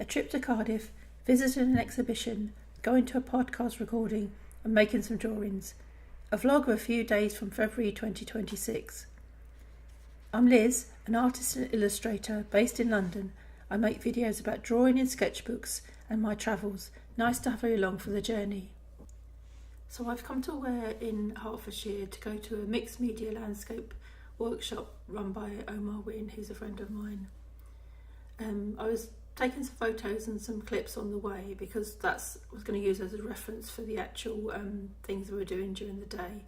trip to Cardiff, visiting an exhibition, going to a podcast recording and making some drawings. A vlog of a few days from February 2026. I'm Liz, an artist and illustrator based in London. I make videos about drawing in sketchbooks and my travels. Nice to have you along for the journey. So I've come to Ware in Hertfordshire to go to a mixed media landscape workshop run by Omar Wynne, who's a friend of mine. I was taking some photos and some clips on the way because that's I was going to use as a reference for the actual things we were doing during the day.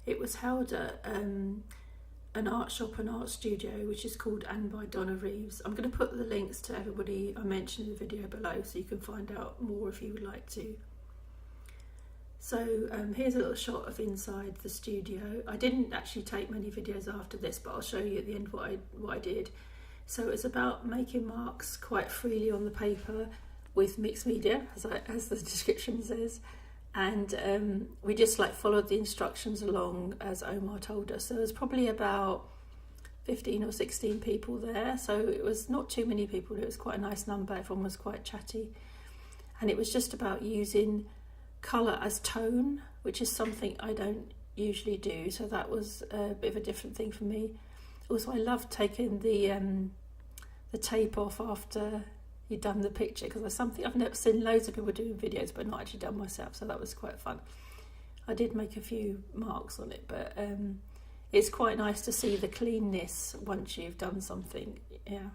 It was held at an art shop and art studio which is called And by Donna Reeves. I'm going to put the links to everybody I mentioned in the video below so you can find out more if you would like to. So here's a little shot of inside the studio. I didn't actually take many videos after this, but I'll show you at the end what I did. So it's about making marks quite freely on the paper with mixed media, as the description says. And we just followed the instructions along as Omar told us. So there was probably about 15 or 16 people there. So it was not too many people. It was quite a nice number. Everyone was quite chatty. And it was just about using colour as tone, which is something I don't usually do. So that was a bit of a different thing for me. Also, I love taking the tape off after you've done the picture because that's something I've never seen loads of people doing videos but not actually done myself, so that was quite fun. I did make a few marks on it, but it's quite nice to see the cleanness once you've done something. Yeah.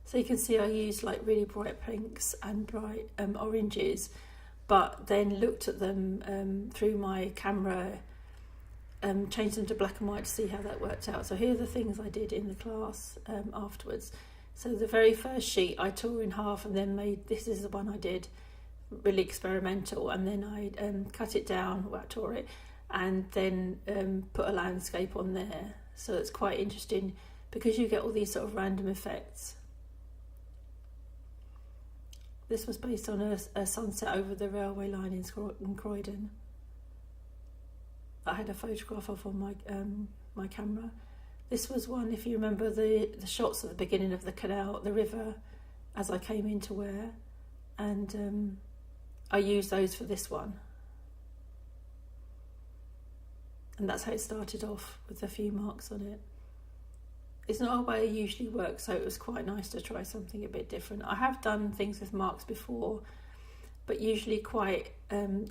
So you can see I used really bright pinks and bright oranges, but then looked at them through my camera, changed them to black and white to see how that worked out. So here are the things I did in the class afterwards. So the very first sheet I tore in half and then this is the one I did, really experimental, and then I cut it down, tore it, and then put a landscape on there. So it's quite interesting because you get all these sort of random effects. This was based on a sunset over the railway line in Croydon. I had a photograph of on my camera. This was one, if you remember the shots at the beginning of the canal, the river, as I came into Ware, and I used those for this one. And that's how it started off, with a few marks on it. It's not a way I usually work, so it was quite nice to try something a bit different. I have done things with marks before, but usually quite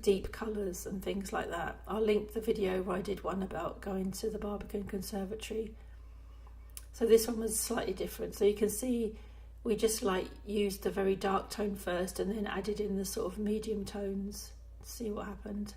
deep colours and things like that. I'll link the video where I did one about going to the Barbican Conservatory. So this one was slightly different. So you can see we just used the very dark tone first and then added in the sort of medium tones to see what happened.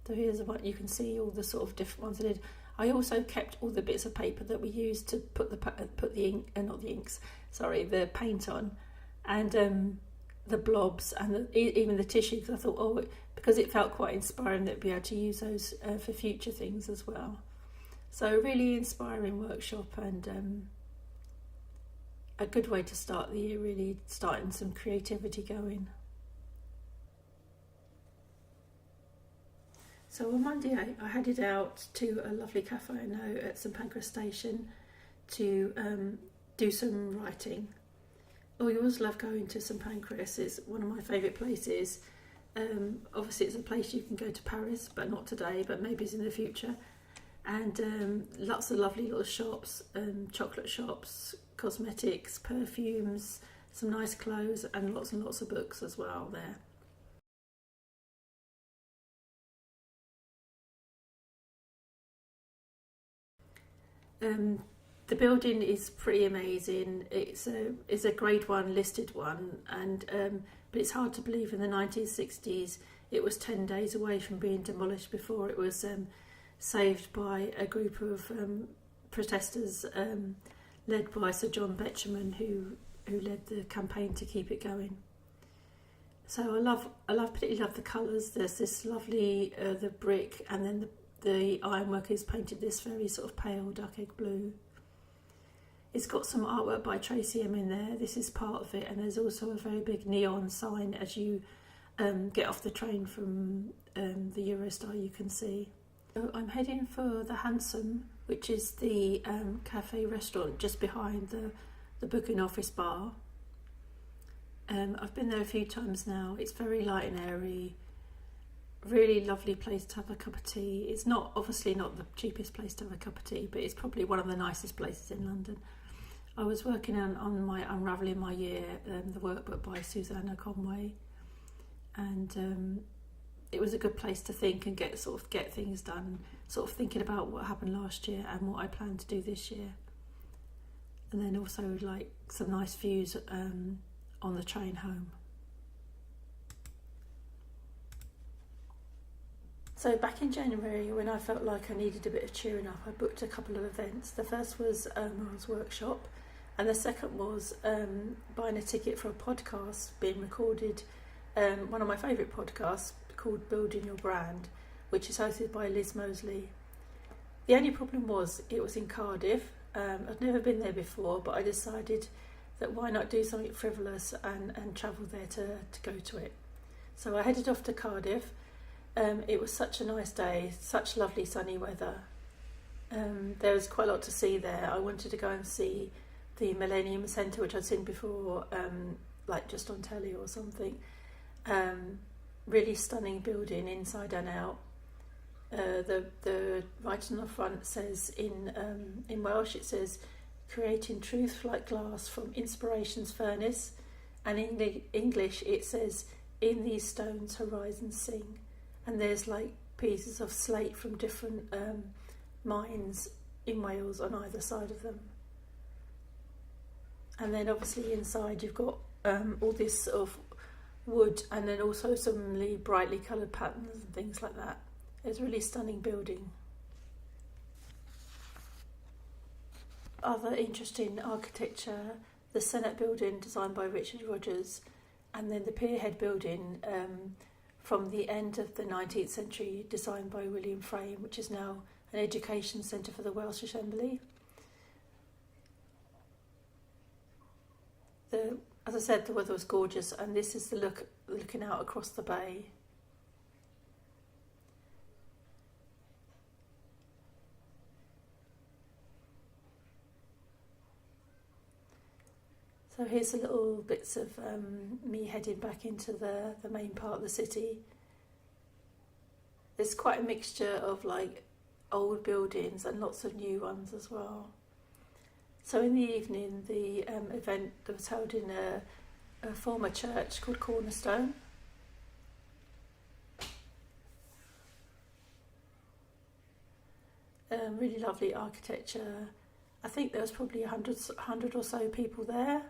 So here's what you can see, all the sort of different ones I did. I also kept all the bits of paper that we used to put the ink, not the inks, sorry, the paint on, and the blobs and even the tissue, because I thought, because it felt quite inspiring that we'd be able to use those for future things as well. So really inspiring workshop and a good way to start the year, really starting some creativity going. So on Monday I headed out to a lovely cafe I know at St Pancras station to do some writing. Oh, you always love going to St Pancras. It's one of my favourite places. Obviously it's a place you can go to Paris, but not today, but maybe it's in the future. And lots of lovely little shops, chocolate shops, cosmetics, perfumes, some nice clothes, and lots of books as well there. The building is pretty amazing. It's a grade 1 listed one, and but it's hard to believe in the 1960s it was 10 days away from being demolished before it was saved by a group of protesters led by Sir John Betjeman, who led the campaign to keep it going. So I particularly love the colours. There's this lovely the brick, and then the ironworkers painted this very sort of pale duck egg blue. It's got some artwork by Tracy M in there. This is part of it, and there's also a very big neon sign as you get off the train from the Eurostar, you can see. So I'm heading for the Hansom, which is the cafe restaurant just behind the booking office bar. I've been there a few times now. It's very light and airy. Really lovely place to have a cup of tea. It's not obviously not the cheapest place to have a cup of tea, but it's probably one of the nicest places in London. I was working on my Unravelling My Year, the workbook by Susanna Conway, and it was a good place to think and get things done, sort of thinking about what happened last year and what I plan to do this year, and then also like some nice views on the train home. So back in January, when I felt like I needed a bit of cheering up, I booked a couple of events. The first was Moral's Workshop, and the second was buying a ticket for a podcast being recorded, one of my favourite podcasts called Building Your Brand, which is hosted by Liz Mosley. The only problem was it was in Cardiff. I'd never been there before, but I decided that why not do something frivolous and travel there to go to it. So I headed off to Cardiff. It was such a nice day, such lovely sunny weather. There was quite a lot to see there. I wanted to go and see the Millennium Centre, which I'd seen before, like just on telly or something. Really stunning building inside and out. The right on the front says in Welsh, it says, "Creating truth like glass from inspiration's furnace," and in English it says, "In these stones horizons sing." And there's like pieces of slate from different mines in Wales on either side of them. And then obviously inside you've got all this sort of wood, and then also some really brightly coloured patterns and things like that. It's a really stunning building. Other interesting architecture, the Senate building designed by Richard Rogers, and then the Pierhead building from the end of the 19th century, designed by William Frame, which is now an education centre for the Welsh Assembly. As I said, the weather was gorgeous, and this is the look looking out across the bay. So here's the little bits of me heading back into the main part of the city. There's quite a mixture of like old buildings and lots of new ones as well. So in the evening, the event that was held in a former church called Cornerstone. Really lovely architecture. I think there was probably 100 or so people there.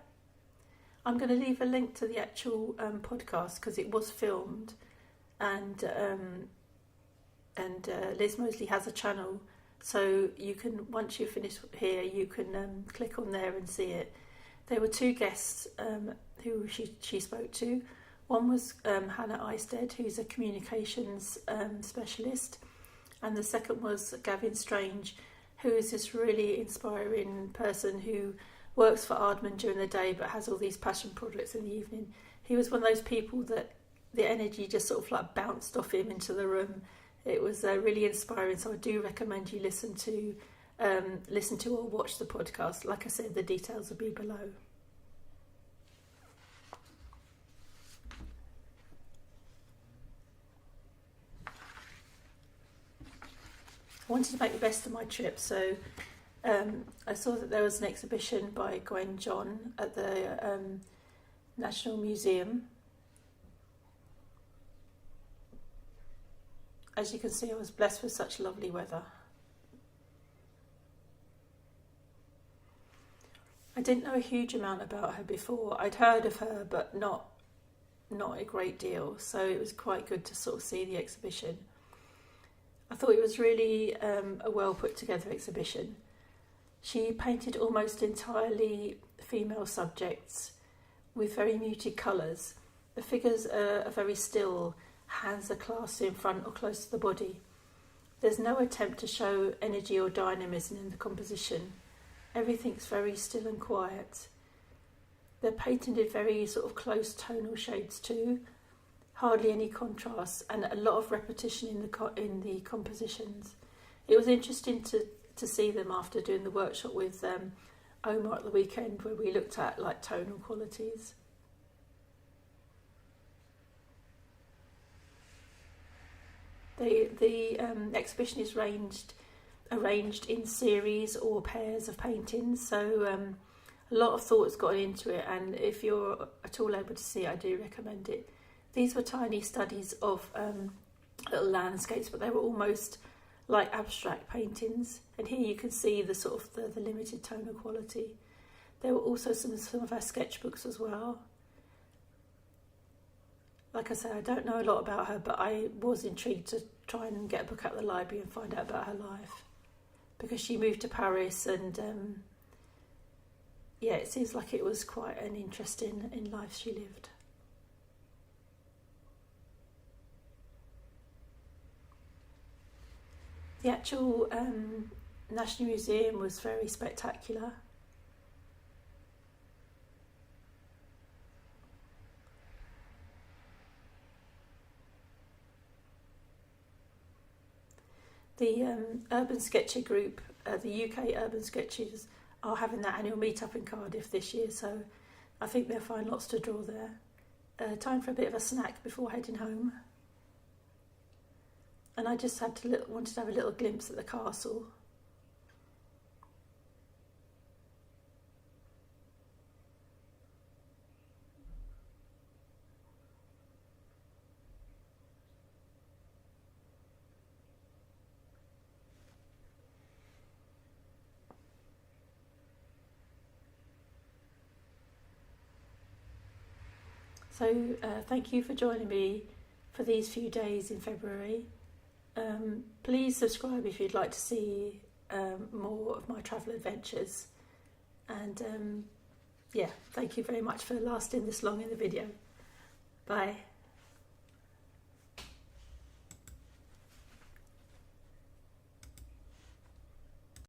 I'm going to leave a link to the actual podcast because it was filmed, and Liz Mosley has a channel, so you can, once you finish here, you can click on there and see it. There were two guests who she spoke to. One was Hannah Eisted, who's a communications specialist, and the second was Gavin Strange, who is this really inspiring person who works for Ardman during the day but has all these passion projects in the evening. He was one of those people that the energy just sort of like bounced off him into the room. It was really inspiring, so I do recommend you listen to or watch the podcast. Like I said, the details will be below. I wanted to make the best of my trip, so I saw that there was an exhibition by Gwen John at the National Museum. As you can see, I was blessed with such lovely weather. I didn't know a huge amount about her before. I'd heard of her, but not a great deal, so it was quite good to sort of see the exhibition. I thought it was really a well put together exhibition. She painted almost entirely female subjects with very muted colours. The figures are very still, hands are clasped in front or close to the body. There's no attempt to show energy or dynamism in the composition. Everything's very still and quiet. They're painted very sort of close tonal shades too, hardly any contrast, and a lot of repetition in the compositions. It was interesting to see them after doing the workshop with Omar at the weekend, where we looked at like tonal qualities. The exhibition is arranged in series or pairs of paintings, so a lot of thought's gone into it, and if you're at all able to see it, I do recommend it. These were tiny studies of little landscapes, but they were almost like abstract paintings, and here you can see the sort of the limited tonal quality. There were also some of our sketchbooks as well. Like I say, I don't know a lot about her, but I was intrigued to try and get a book out of the library and find out about her life, because she moved to Paris, and yeah, it seems like it was quite an interesting in life she lived. The actual National Museum was very spectacular. The Urban Sketcher group, the UK Urban Sketchers, are having that annual meet-up in Cardiff this year, so I think they'll find lots to draw there. Time for a bit of a snack before heading home. And I just wanted to have a little glimpse at the castle. So thank you for joining me for these few days in February. Please subscribe if you'd like to see more of my travel adventures. And yeah, thank you very much for lasting this long in the video. Bye.